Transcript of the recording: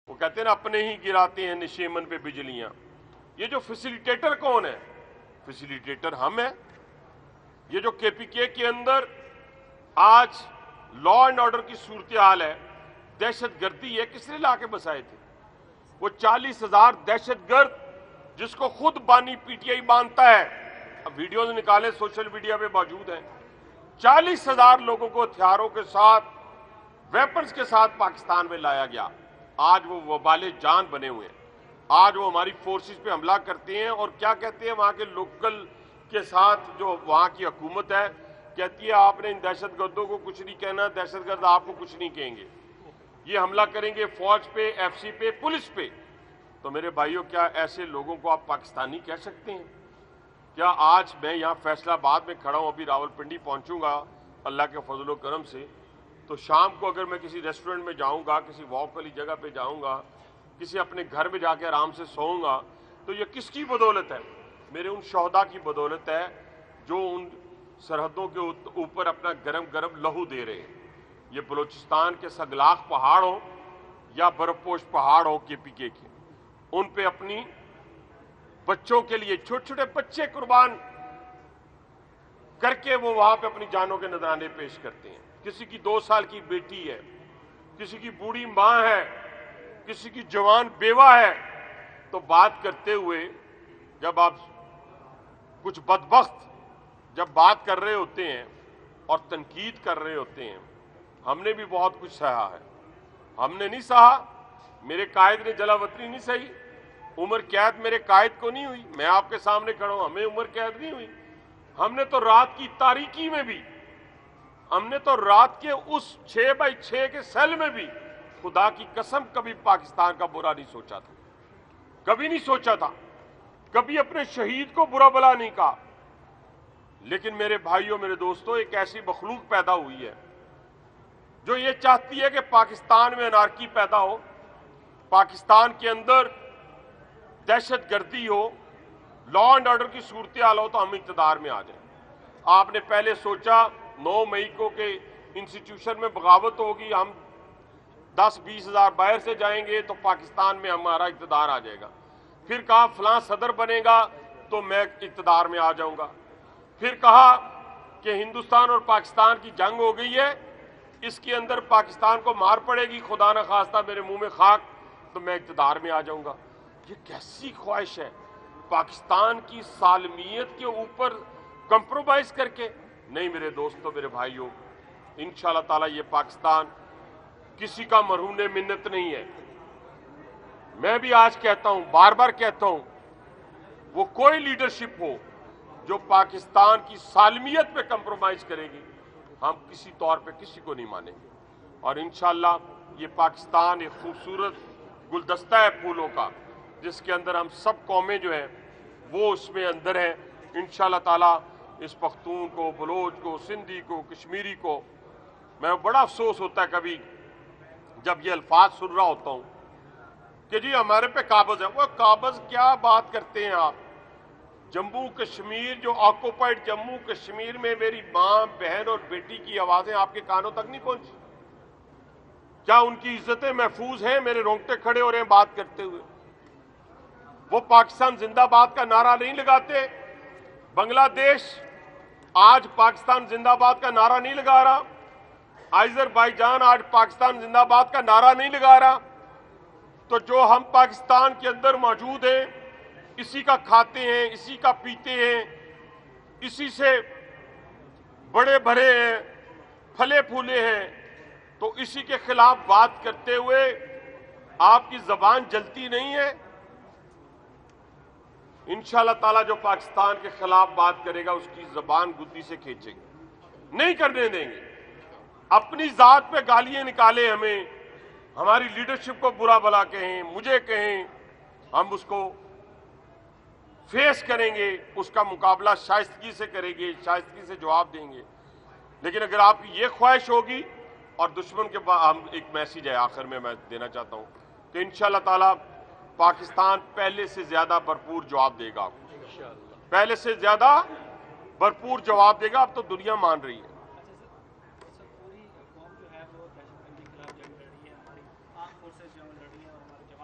وہ کہتے ہیں نا اپنے ہی گراتے ہیں نشیمن پہ بجلیاں. یہ جو فیسیلیٹیٹر کون ہے؟ فیسیلیٹیٹر ہم ہیں. یہ جو کے پی کے اندر آج لا اینڈ آرڈر کی صورتحال ہے، دہشت گردی ہے، کس نے لا کے بسائے تھے؟ وہ 40,000 دہشت گرد جس کو خود بانی پی ٹی آئی مانتا ہے، اب ویڈیوز نکالے سوشل میڈیا پہ موجود ہیں، 40,000 لوگوں کو ہتھیاروں کے ساتھ، ویپنز کے ساتھ پاکستان میں لایا گیا. آج وہ وبال جان بنے ہوئے ہیں. آج وہ ہماری فورسز پہ حملہ کرتے ہیں اور کیا کہتے ہیں وہاں کے لوکل کے ساتھ، جو وہاں کی حکومت ہے کہتی ہے آپ نے ان دہشت گردوں کو کچھ نہیں کہنا، دہشت گرد آپ کو کچھ نہیں کہیں گے، یہ حملہ کریں گے فوج پہ، ایف سی پہ، پولیس پہ. تو میرے بھائیوں، کیا ایسے لوگوں کو آپ پاکستانی کہہ سکتے ہیں؟ کیا آج میں یہاں فیصل آباد میں کھڑا ہوں، ابھی راولپنڈی پہنچوں گا اللہ کے فضل و کرم سے، تو شام کو اگر میں کسی ریسٹورنٹ میں جاؤں گا، کسی واک والی جگہ پہ جاؤں گا، کسی اپنے گھر میں جا کے آرام سے سوؤں گا، تو یہ کس کی بدولت ہے؟ میرے ان شہداء کی بدولت ہے جو ان سرحدوں کے اوپر اپنا گرم گرم لہو دے رہے ہیں. یہ بلوچستان کے سگلاخ پہاڑ ہوں یا برف پوش پہاڑ ہوں کے پی کے، ان پہ اپنی بچوں کے لیے چھوٹے چھوٹے بچے قربان کر کے وہ وہاں پہ اپنی جانوں کے نذرانے پیش کرتے ہیں. کسی کی 2 سال کی بیٹی ہے، کسی کی بوڑھی ماں ہے، کسی کی جوان بیوہ ہے. تو بات کرتے ہوئے جب آپ کچھ بدبخت جب بات کر رہے ہوتے ہیں اور تنقید کر رہے ہوتے ہیں، ہم نے بھی بہت کچھ سہا ہے. ہم نے نہیں سہا، میرے قائد نے جلا وطنی نہیں سہی، عمر قید میرے قائد کو نہیں ہوئی. میں آپ کے سامنے کھڑا ہوں، ہمیں عمر قید نہیں ہوئی. ہم نے تو رات کی تاریکی میں بھی، ہم نے تو رات کے اس 6x6 کے سیل میں بھی خدا کی قسم کبھی پاکستان کا برا نہیں سوچا تھا، کبھی نہیں سوچا تھا، کبھی اپنے شہید کو برا بلا نہیں کہا. لیکن میرے بھائیوں، میرے دوستوں، ایک ایسی مخلوق پیدا ہوئی ہے جو یہ چاہتی ہے کہ پاکستان میں انارکی پیدا ہو، پاکستان کے اندر دہشت گردی ہو، لا اینڈ آرڈر کی صورتحال ہو، تو ہم اقتدار میں آ جائیں. آپ نے پہلے سوچا 9 مئی کو کہ انسٹیٹیوشن میں بغاوت ہوگی، ہم 10-20 ہزار باہر سے جائیں گے تو پاکستان میں ہمارا اقتدار آ جائے گا. پھر کہا فلاں صدر بنے گا تو میں اقتدار میں آ جاؤں گا. پھر کہا کہ ہندوستان اور پاکستان کی جنگ ہو گئی ہے، اس کے اندر پاکستان کو مار پڑے گی، خدا نہ خواستہ میرے منہ میں خاک، تو میں اقتدار میں آ جاؤں گا. یہ کیسی خواہش ہے؟ پاکستان کی سالمیت کے اوپر کمپرومائز کر کے؟ نہیں میرے دوستوں، میرے بھائیوں، انشاءاللہ تعالی یہ پاکستان کسی کا مرہون منت نہیں ہے. میں بھی آج کہتا ہوں، بار بار کہتا ہوں، وہ کوئی لیڈرشپ ہو جو پاکستان کی سالمیت پہ کمپرومائز کرے گی، ہم کسی طور پہ کسی کو نہیں مانیں گے. اور انشاءاللہ یہ پاکستان ایک خوبصورت گلدستہ ہے پھولوں کا، جس کے اندر ہم سب قومیں جو ہیں وہ اس میں اندر ہیں. انشاءاللہ تعالی اس پختون کو، بلوچ کو، سندھی کو، کشمیری کو، میں بڑا افسوس ہوتا ہے کبھی جب یہ الفاظ سن رہا ہوتا ہوں کہ جی ہمارے پہ قابض ہے. وہ قابض کیا بات کرتے ہیں آپ؟ جموں کشمیر، جو آکوپائڈ جموں کشمیر میں میری ماں، بہن اور بیٹی کی آوازیں آپ کے کانوں تک نہیں پہنچی؟ کیا ان کی عزتیں محفوظ ہیں؟ میرے رونگٹے کھڑے ہو رہے ہیں بات کرتے ہوئے. وہ پاکستان زندہ باد کا نعرہ نہیں لگاتے؟ بنگلہ دیش آج پاکستان زندہ باد کا نعرہ نہیں لگا رہا؟ آذربائیجان آج پاکستان زندہ باد کا نعرہ نہیں لگا رہا؟ تو جو ہم پاکستان کے اندر موجود ہیں، اسی کا کھاتے ہیں، اسی کا پیتے ہیں، اسی سے بڑے بھرے ہیں، پھلے پھولے ہیں، تو اسی کے خلاف بات کرتے ہوئے آپ کی زبان جلتی نہیں ہے؟ انشاءاللہ تعالیٰ جو پاکستان کے خلاف بات کرے گا اس کی زبان گدی سے کھینچیں گے، نہیں کرنے دیں گے. اپنی ذات پہ گالیاں نکالیں، ہمیں، ہماری لیڈرشپ کو برا بلا کہیں، مجھے کہیں، ہم اس کو فیس کریں گے، اس کا مقابلہ شائستگی سے کریں گے، شائستگی سے جواب دیں گے. لیکن اگر آپ کی یہ خواہش ہوگی، اور دشمن کے بعد ہم ایک میسیج ہے آخر میں دینا چاہتا ہوں کہ انشاءاللہ تعالی پاکستان پہلے سے زیادہ بھرپور جواب دے گا آپ کو، پہلے سے زیادہ بھرپور جواب دے گا. اب تو دنیا مان رہی ہے. پوری قوم جو ہے وہ دہشت گردی کے خلاف جنگ لڑ رہی ہے، ہماری آرم فورسز جو لڑ رہی ہیں اور ہمارے